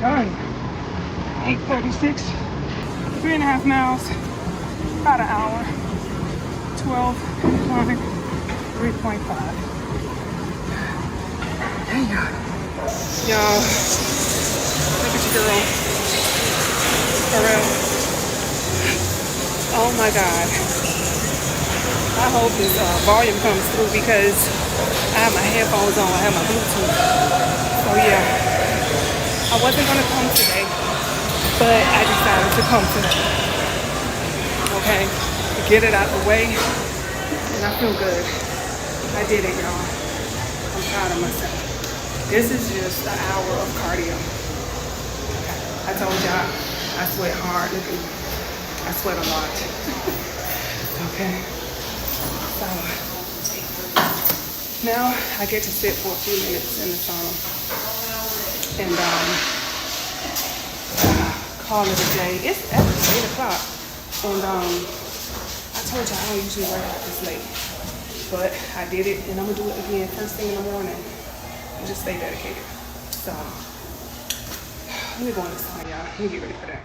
done. 8:36, 3.5 miles, about an hour, 12, 9, 3.5. There you go. Y'all, look at your girl. For real. Oh my God. I hope this volume comes through because I have my headphones on, I have my Bluetooth. So yeah, I wasn't gonna come today, but I decided to come today. Okay, to get it out of the way, and I feel good. I did it, y'all. I'm proud of myself. This is just an hour of cardio. I told y'all I sweat hard. Look at me. I sweat a lot. Okay. So now I get to sit for a few minutes in the sauna and call it a day. It's after 8 o'clock, and I told you I don't usually work out this late, but I did it, and I'm gonna do it again first thing in the morning and just stay dedicated. So let me go in the sauna, y'all. Let me get ready for that.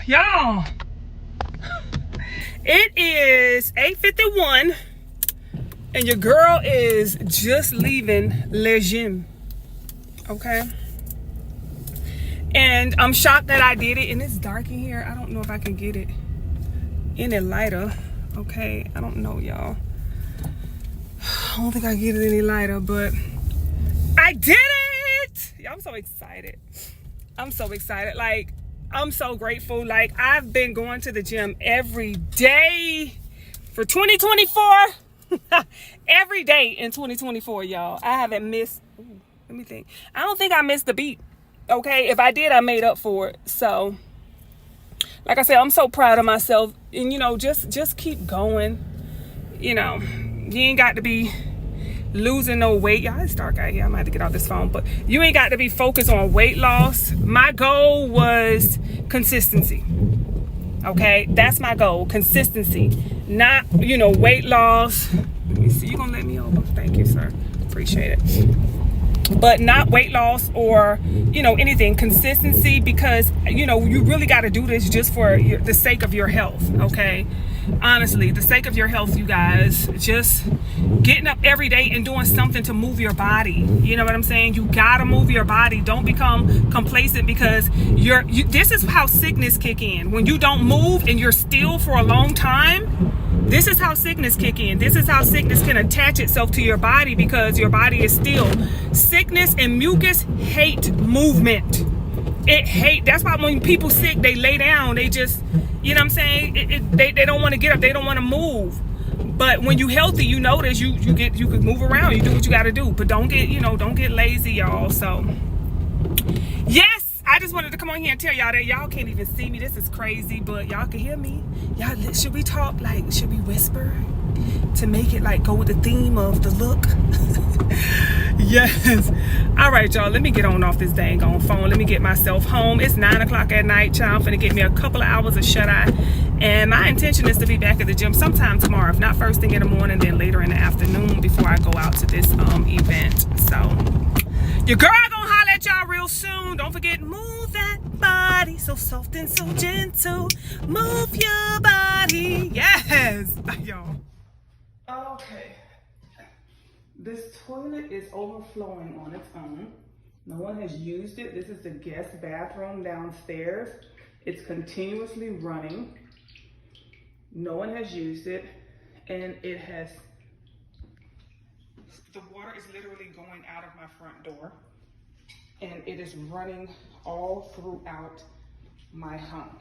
Y'all, it is 8:51 and your girl is just leaving le gym. Okay, and I'm shocked that I did it, and it's dark in here. I don't know if I can get it any lighter. Okay, I don't know, y'all. I don't think I get it any lighter, but I did it. I'm so excited. I'm so excited. Like, I'm so grateful. Like, I've been going to the gym every day for 2024. Every day in 2024, y'all. I haven't missed. Ooh, let me think. I don't think I missed a beat. Okay, if I did, I made up for it. So, like I said, I'm so proud of myself. And you know, just keep going. You know, you ain't got to be losing no weight. Y'all, it's dark out here. I might have to get off this phone, but you ain't got to be focused on weight loss. My goal was consistency. Okay, that's my goal, consistency, not, you know, weight loss. Let me see, you gonna let me over? Thank you, sir, appreciate it. But not weight loss or, you know, anything, consistency, because, you know, you really got to do this just for the sake of your health. Okay, honestly, the sake of your health, you guys. Just getting up every day and doing something to move your body. You know what I'm saying? You gotta move your body. Don't become complacent, because this is how sickness kick in. When you don't move and you're still for a long time, this is how sickness kick in. This is how sickness can attach itself to your body, because your body is still. Sickness and mucus hate movement. It hate. That's why when people sick, they lay down. They just, you know what I'm saying? They don't want to get up. They don't want to move. But when you healthy, you notice you can move around. You do what you got to do. But don't get lazy, y'all. So yes, I just wanted to come on here and tell y'all that. Y'all can't even see me. This is crazy, but y'all can hear me. Y'all, should we talk? Like, should we whisper to make it like go with the theme of the look? Yes. All right, y'all, let me get on off this dang on phone. Let me get myself home. It's 9 o'clock at night, child. I'm finna get me a couple of hours of shut-eye, and my intention is to be back at the gym sometime tomorrow, if not first thing in the morning, then later in the afternoon before I go out to this event. So your girl gonna holler at y'all real soon. Don't forget, move that body so soft and so gentle. Move your body. Yes. Bye, y'all. Okay. This toilet is overflowing on its own. No one has used it. This is the guest bathroom downstairs. It's continuously running. No one has used it. And it has, the water is literally going out of my front door. And it is running all throughout my home.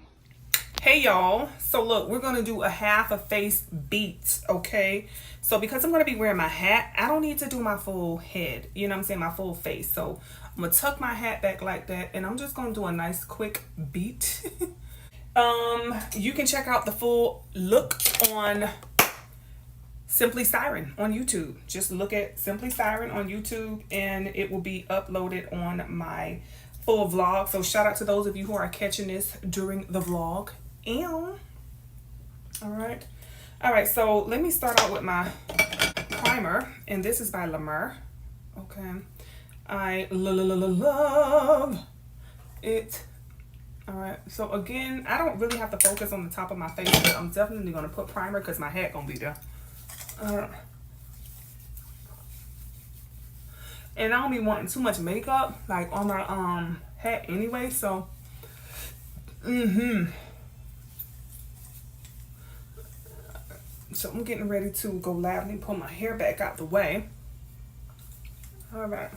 Hey y'all, so look, we're gonna do a half a face beats, okay? So because I'm gonna be wearing my hat, I don't need to do my full head, you know what I'm saying, my full face. So I'm gonna tuck my hat back like that, and I'm just gonna do a nice quick beat. You can check out the full look on Simply Siren on YouTube. Just look at Simply Siren on YouTube, and it will be uploaded on my full vlog. So shout out to those of you who are catching this during the vlog. And all right, so let me start out with my primer, and this is by Lamar. Okay, I love it. All right, so again, I don't really have to focus on the top of my face, but I'm definitely gonna put primer because my hat gonna be there. And I don't be wanting too much makeup like on my hat anyway, so so I'm getting ready to go live. Let me pull my hair back out the way. All right,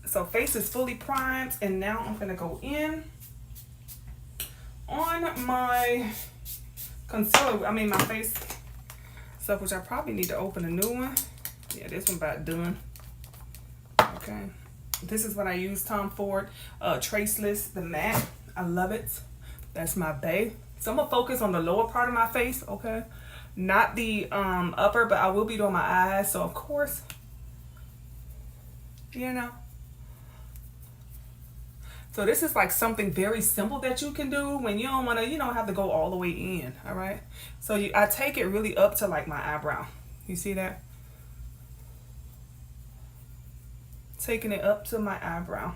so face is fully primed, and now I'm gonna go in on my concealer. I mean my face stuff, which I probably need to open a new one. Yeah, this one about done. Okay, this is what I use, Tom Ford Traceless, the matte. I love it. That's my bae. So I'm gonna focus on the lower part of my face, okay, not the upper, but I will be doing my eyes, so of course, you know. So this is like something very simple that you can do when you don't want to, you know, have to go all the way in. All right, so I take it really up to like my eyebrow. You see that? Taking it up to my eyebrow.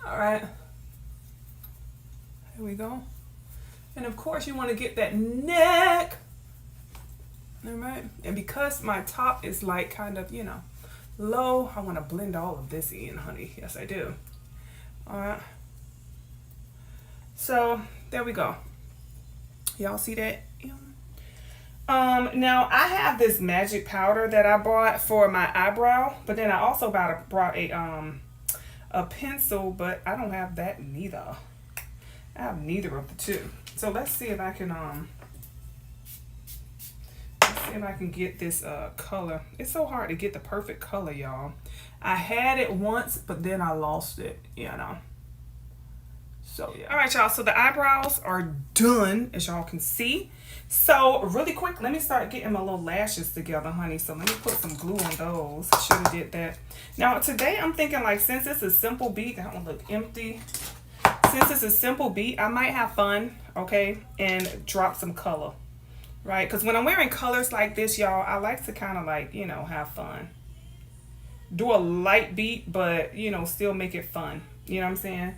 All right, here we go. And of course you want to get that neck. All right, and because my top is like kind of, you know, low, I want to blend all of this in, honey. Yes, I do. All right, so there we go. Y'all see that? Now I have this magic powder that I bought for my eyebrow, but then I also brought a pencil, but I don't have that neither. I have neither of the two. So let's see if I can get this color. It's so hard to get the perfect color, y'all. I had it once, but then I lost it, you know. So yeah. All right, y'all, so the eyebrows are done, as y'all can see. So really quick, let me start getting my little lashes together, honey. So let me put some glue on those. Should have did that. Now today I'm thinking, like, since it's a simple beat, that one look empty. Since it's a simple beat, I might have fun, okay, and drop some color, right? Because when I'm wearing colors like this, y'all, I like to kind of like, you know, have fun. Do a light beat, but, you know, still make it fun. You know what I'm saying?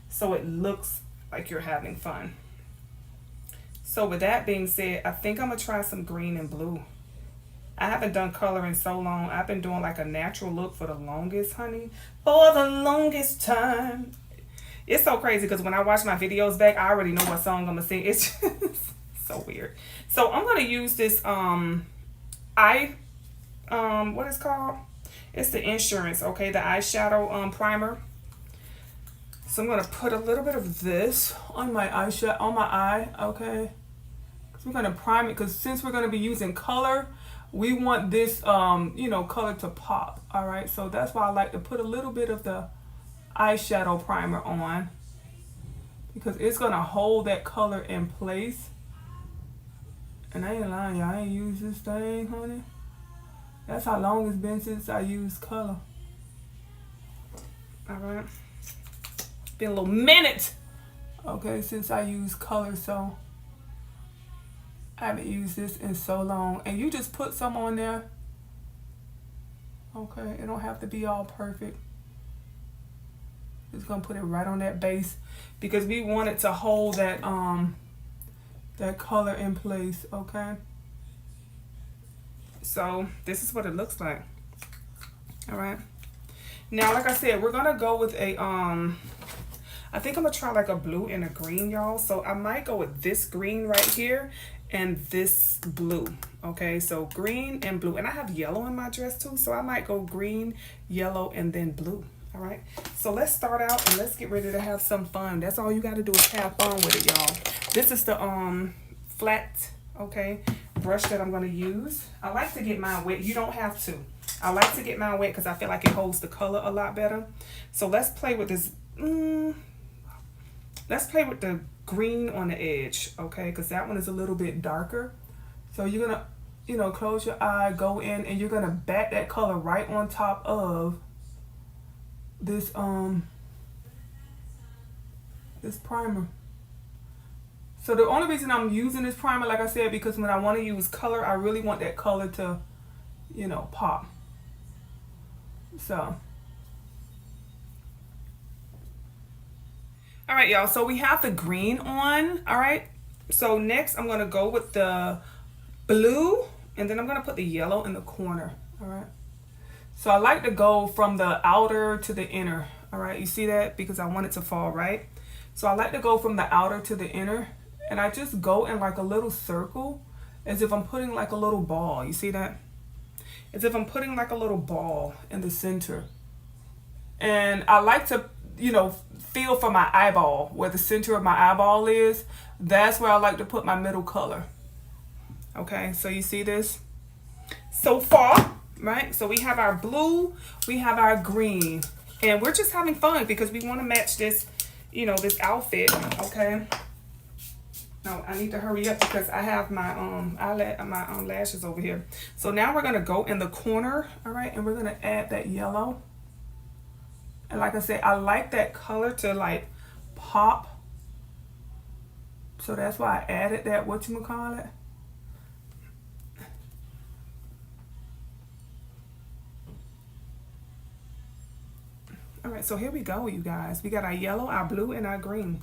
So it looks like you're having fun. So with that being said, I think I'm going to try some green and blue. I haven't done color in so long. I've been doing like a natural look for the longest, honey. For the longest time. It's so crazy because when I watch my videos back, I already know what song I'm going to sing. It's just so weird. So I'm going to use this, what is it called? It's the Insurance, okay, the eyeshadow primer. So I'm gonna put a little bit of this on my eyeshadow, on my eye, okay. So we're gonna prime it because since we're gonna be using color, we want this, you know, color to pop. All right, so that's why I like to put a little bit of the eyeshadow primer on because it's gonna hold that color in place. And I ain't lying, y'all, I ain't used this thing, honey. That's how long it's been since I used color. All right. Been a little minute, okay, since I used color, so I haven't used this in so long. And you just put some on there, okay? It don't have to be all perfect. Just gonna put it right on that base because we want it to hold that that color in place, okay? So this is what it looks like. All right, now like I said, we're gonna go with a I think I'm gonna try like a blue and a green, y'all. So I might go with this green right here and this blue, okay? So green and blue, and I have yellow in my dress too, so I might go green, yellow, and then blue. All right, so let's start out and let's get ready to have some fun. That's all you got to do is have fun with it, y'all. This is the flat, okay, brush that I'm going to use. I like to get mine wet. You don't have to. I like to get mine wet because I feel like it holds the color a lot better. So let's play with this. Let's play with the green on the edge, okay? Because that one is a little bit darker. So you're gonna, you know, close your eye, go in, and you're gonna bat that color right on top of this this primer. So the only reason I'm using this primer, like I said, because when I want to use color, I really want that color to, you know, pop. So, all right, y'all. So we have the green on. All right. So next, I'm gonna go with the blue, and then I'm gonna put the yellow in the corner. All right. So I like to go from the outer to the inner. All right. You see that? Because I want it to fall right. So I like to go from the outer to the inner, and I just go in like a little circle, as if I'm putting like a little ball. You see that? As if I'm putting like a little ball in the center. And I like to, you know, feel for my eyeball, where the center of my eyeball is. That's where I like to put my middle color. Okay, so you see this? So far, right? So we have our blue, we have our green. And we're just having fun because we want to match this, you know, this outfit, okay? No, I need to hurry up because I have my lashes over here. So now we're gonna go in the corner, all right, and we're gonna add that yellow. And like I said, I like that color to like pop. So that's why I added that, whatchamacallit. All right, so here we go, you guys. We got our yellow, our blue, and our green.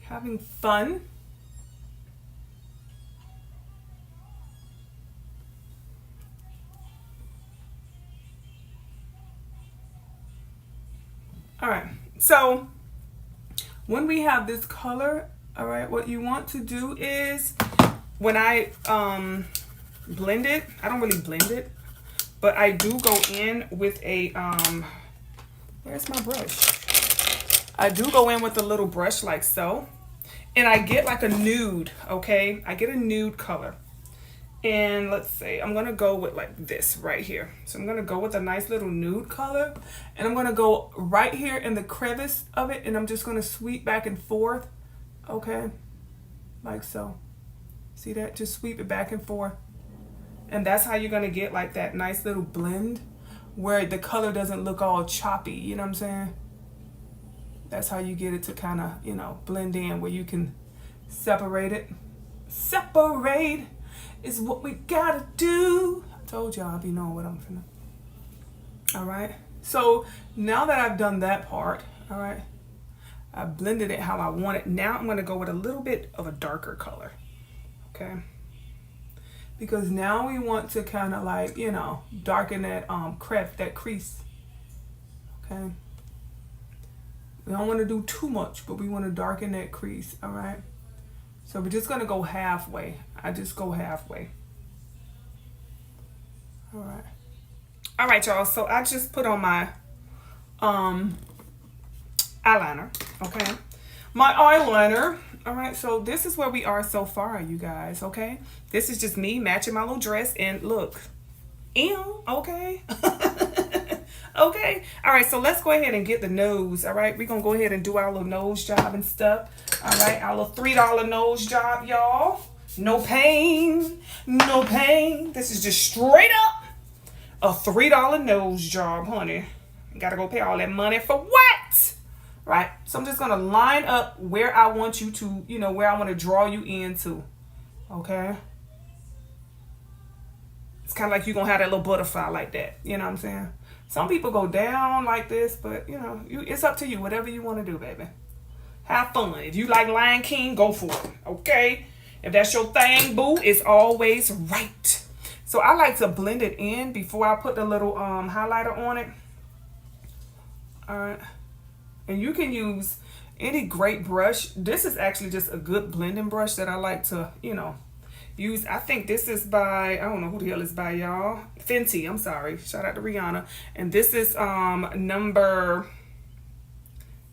Having fun. All right, so when we have this color, all right, what you want to do is, when I blend it, I don't really blend it, but I do go in with a where's my brush? I do go in with a little brush like so, and I get like a nude, okay? I get a nude color. And let's say I'm gonna go with like this right here. So I'm gonna go with a nice little nude color, and I'm gonna go right here in the crevice of it, and I'm just gonna sweep back and forth, okay? Like so. See that? Just sweep it back and forth. And that's how you're gonna get like that nice little blend where the color doesn't look all choppy, you know what I'm saying? That's how you get it to kind of, you know, blend in, where you can separate it. Separate is what we gotta do. I told y'all I'll be knowing what I'm finna. All right. So now that I've done that part, all right, I blended it how I want it. Now I'm gonna go with a little bit of a darker color, okay? Because now we want to kind of like, you know, darken that that crease, okay? We don't want to do too much, but we want to darken that crease, all right? So we're just going to go halfway. I just go halfway. All right. All right, y'all. So I just put on my eyeliner, okay? My eyeliner. All right, so this is where we are so far, you guys, okay? This is just me matching my little dress, and look. Ew, okay? Okay, all right, so let's go ahead and get the nose, all right? We're going to go ahead and do our little nose job and stuff, all right? Our little $3 nose job, y'all. No pain, no pain. This is just straight up a $3 nose job, honey. Got to go pay all that money for what? Right? So I'm just going to line up where I want you to, you know, where I want to draw you into, okay? It's kind of like you're going to have that little butterfly like that, you know what I'm saying? Some people go down like this, but, you know, it's up to you. Whatever you want to do, baby. Have fun. If you like Lion King, go for it, okay? If that's your thing, boo, it's always right. So I like to blend it in before I put the little highlighter on it. All right. And you can use any great brush. This is actually just a good blending brush that I like to, you know, use. I think this is by, I don't know who the hell is by, y'all. Fenty, I'm sorry. Shout out to Rihanna. And this is number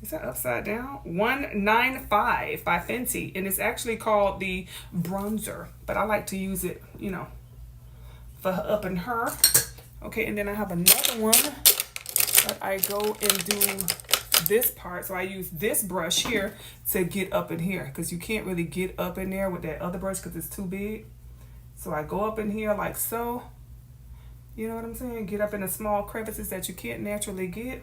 Is that upside down? 195 by Fenty. And it's actually called the bronzer. But I like to use it, you know, for up in her. Okay, and then I have another one that I go and do this part. So I use this brush here to get up in here, because you can't really get up in there with that other brush because it's too big. So I go up in here like so. You know what I'm saying? Get up in the small crevices that you can't naturally get.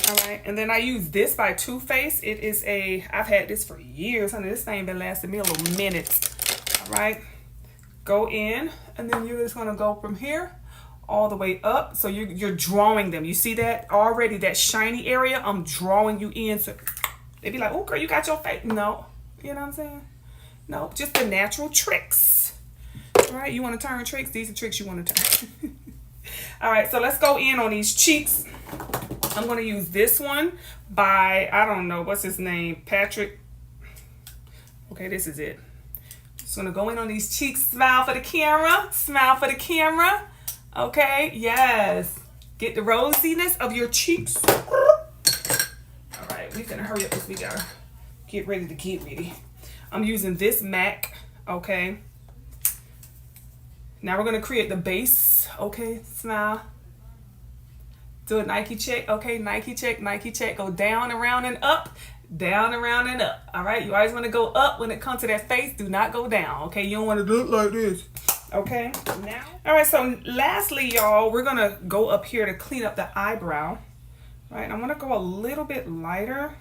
All right, and then I use this by Too Faced. It is I've had this for years, honey. This thing been lasting me a little minute. All right, go in, and then you're just gonna go from here all the way up. So you're drawing them. You see that already, that shiny area? I'm drawing you in. So they be like, oh, girl, you got your face. No, you know what I'm saying? No, just the natural tricks. All right, you want to turn tricks? These are tricks you want to turn. All right, so let's go in on these cheeks. I'm going to use this one by, I don't know, what's his name? Patrick. Okay, this is it. Just going to go in on these cheeks. Smile for the camera. Smile for the camera. Okay, yes. Get the rosiness of your cheeks. All right, we can hurry up because we got to get ready to get ready. I'm using this MAC, okay? Now we're going to create the base, okay? Smile. Do a Nike check, okay? Nike check, Nike check. Go down, around, and up. Down, around, and up. All right? You always want to go up when it comes to that face. Do not go down, okay? You don't want to look like this, okay? Now, all right, so lastly, y'all, we're going to go up here to clean up the eyebrow, right? I'm going to go a little bit lighter.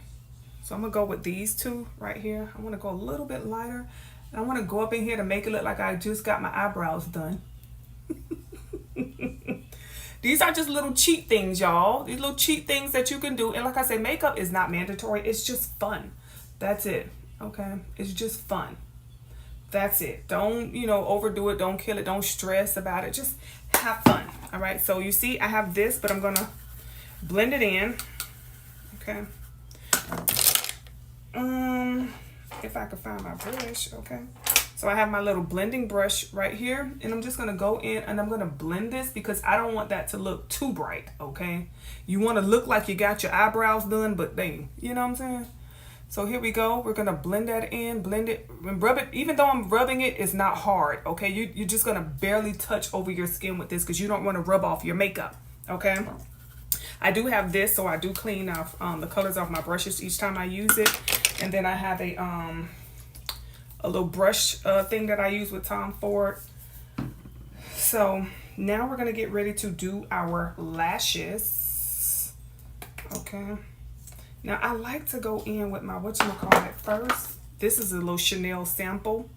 So I'm going to go with these two right here. I want to go a little bit lighter. And I want to go up in here to make it look like I just got my eyebrows done. These are just little cheat things, y'all. These little cheat things that you can do. And like I said, makeup is not mandatory. It's just fun. That's it. Okay? It's just fun. That's it. Don't, you know, overdo it. Don't kill it. Don't stress about it. Just have fun. All right? So you see, I have this, but I'm going to blend it in. Okay? If I could find my brush, okay? So I have my little blending brush right here, and I'm just gonna go in and I'm gonna blend this because I don't want that to look too bright, okay? You wanna look like you got your eyebrows done, but dang, you know what I'm saying? So here we go. We're gonna blend that in, blend it, and rub it. Even though I'm rubbing it, it's not hard, okay? You're just gonna barely touch over your skin with this because you don't wanna rub off your makeup, okay? I do have this, so I do clean off the colors off my brushes each time I use it. And then I have a little brush thing that I use with Tom Ford. So now we're gonna get ready to do our lashes. Okay. Now I like to go in with my whatchamacallit first. This is a little Chanel sample.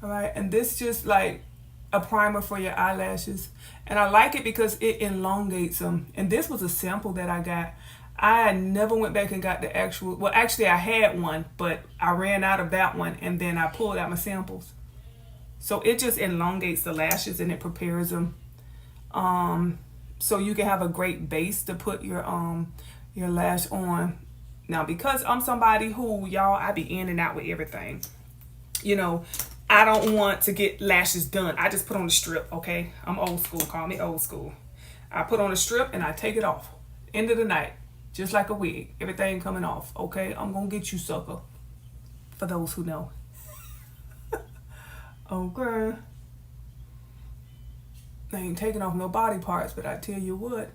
All right, and this just like a primer for your eyelashes. And I like it because it elongates them. And this was a sample that I got. I never went back and got the actual, well, actually I had one, but I ran out of that one and then I pulled out my samples. So it just elongates the lashes and it prepares them. So you can have a great base to put your lash on. Now, because I'm somebody who, y'all, I be in and out with everything. You know, I don't want to get lashes done. I just put on a strip, okay? I'm old school, call me old school. I put on a strip and I take it off. End of the night. Just like a wig, everything coming off, okay? I'm gonna get you, sucker. For those who know. Okay. I ain't taking off no body parts, but I tell you what.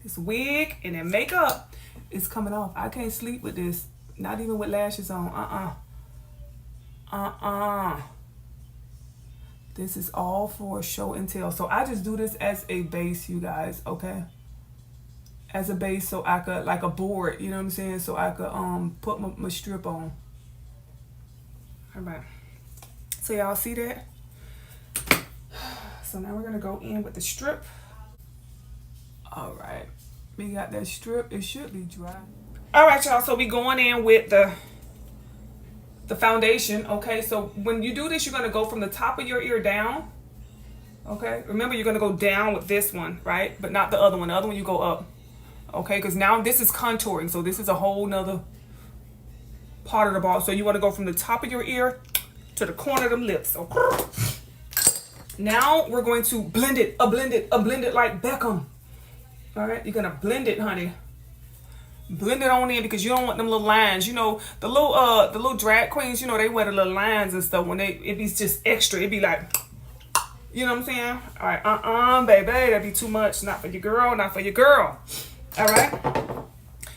This wig and then makeup is coming off. I can't sleep with this. Not even with lashes on. This is all for show and tell. So I just do this as a base, you guys, okay? As a base, so I could, like a board, you know what I'm saying? So I could put my strip on. All right. So y'all see that? So now we're gonna go in with the strip. All right. We got that strip. It should be dry. All right, y'all. So we going in with the foundation, okay? So when you do this, you're gonna go from the top of your ear down, okay? Remember, you're gonna go down with this one, right? But not the other one. The other one, you go up. Okay, because now this is contouring, so this is a whole nother part of the ball. So you want to go from the top of your ear to the corner of the lips. Okay. Now we're going to blend it like Beckham. All right, you're gonna blend it, honey. Blend it on in because you don't want them little lines. You know, the little drag queens, you know, they wear the little lines and stuff when it be just extra. It be like, you know what I'm saying? All right, baby, that'd be too much. Not for your girl, not for your girl. All right.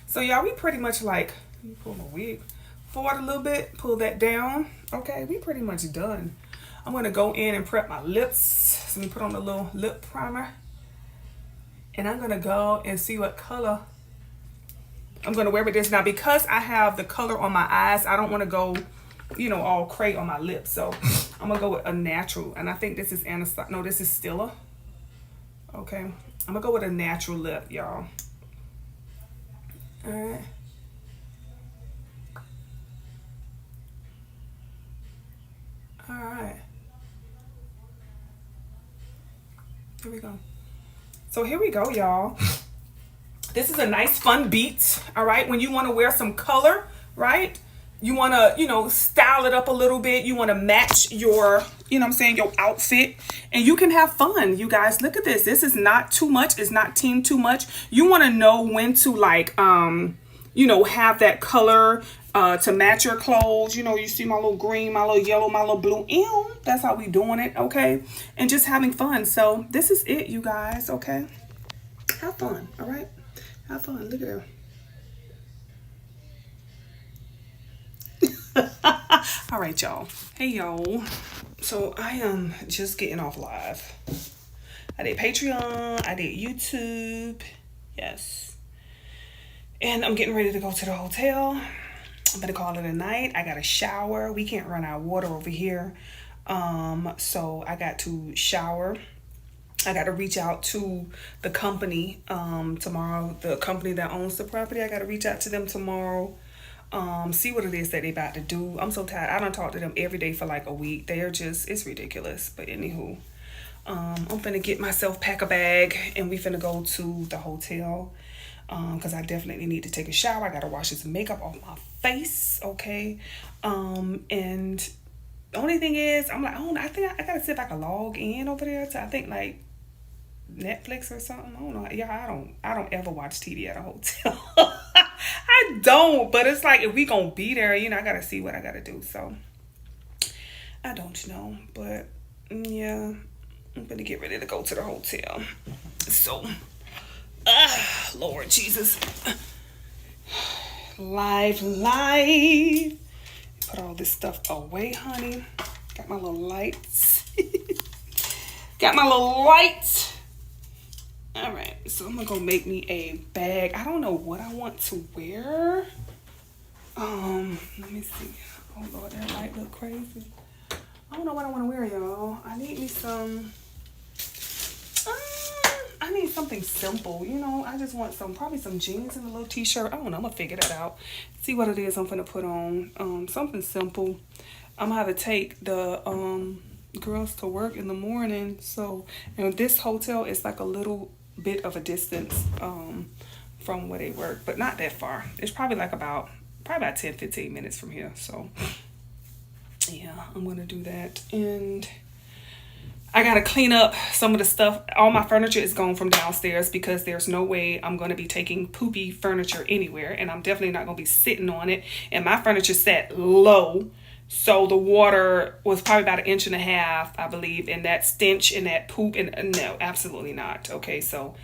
So y'all, we pretty much like, let me pull my wig forward a little bit, pull that down. Okay, we pretty much done. I'm gonna go in and prep my lips. So let me put on a little lip primer. And I'm gonna go and see what color I'm gonna wear with this. Now, because I have the color on my eyes, I don't wanna go, you know, all cray on my lips. So I'm gonna go with a natural. And I think this is Anastasia. No, this is Stilla. Okay, I'm gonna go with a natural lip, y'all. All right. All right. Here we go. So here we go, y'all. This is a nice fun beat, all right? When you want to wear some color, right? You want to, you know, style it up a little bit. You want to match your, you know what I'm saying, your outfit. And you can have fun, you guys. Look at this. This is not too much. It's not team too much. You want to know when to, like, you know, have that color to match your clothes. You know, you see my little green, my little yellow, my little blue. Ew, that's how we doing it, okay? And just having fun. So this is it, you guys, okay? Have fun, all right? Have fun. Look at her. All right, y'all. Hey, y'all. So I am just getting off live. I did Patreon. I did YouTube. Yes. And I'm getting ready to go to the hotel. I'm going to call it a night. I got a shower. We can't run our water over here. So I got to shower. I got to reach out to the company tomorrow. The company that owns the property. I got to reach out to them tomorrow. See what it is that they about to do. I'm so tired. I don't talk to them every day for like a week. They are just, it's ridiculous. But anywho, I'm finna get myself, pack a bag, and we finna go to the hotel. Because I definitely need to take a shower. I got to wash this makeup off my face. Okay. And the only thing is, I'm like, oh, I think I got to see if I can log in over there to, I think, like, Netflix or something. I don't know. Yeah, I don't ever watch TV at a hotel. I don't, but it's like if we gonna be there, you know, I gotta see what I gotta do. So I don't know, but yeah, I'm gonna get ready to go to the hotel. So Lord Jesus, live. Put all this stuff away, honey. Got my little lights. Got my little lights. All right, so I'm gonna go make me a bag. I don't know what I want to wear. Let me see. Oh Lord, that light look crazy. I don't know what I want to wear, y'all. I need me some. I need something simple, you know. I just want probably some jeans and a little t-shirt. I don't know. I'm gonna figure that out. See what it is I'm gonna put on. Something simple. I'm gonna have to take the girls to work in the morning. So, and this hotel is like a little bit of a distance from where they work, but not that far. It's probably about 10-15 minutes from here. So yeah, I'm gonna do that. And I gotta clean up some of the stuff. All my furniture is gone from downstairs because there's no way I'm gonna be taking poopy furniture anywhere, and I'm definitely not gonna be sitting on it. And my furniture sat low, so the water was probably about 1.5 inches, I believe, and that stench and that poop, and no, absolutely not. Okay, so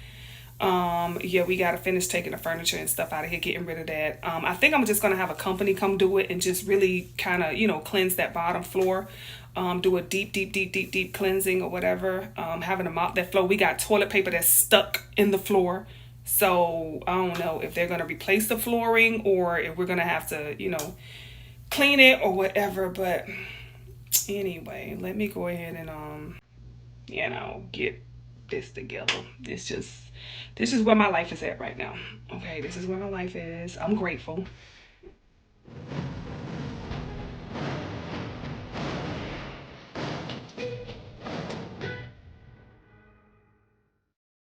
yeah, we got to finish taking the furniture and stuff out of here, getting rid of that. I think I'm just going to have a company come do it and just really kind of, you know, cleanse that bottom floor. Do a deep cleansing or whatever. Having to mop that floor. We got toilet paper that's stuck in the floor. So I don't know if they're going to replace the flooring or if we're going to have to, you know, clean it or whatever. But anyway, let me go ahead and you know, get this together. This is where my life is at right now. Okay, this is where my life is. I'm grateful.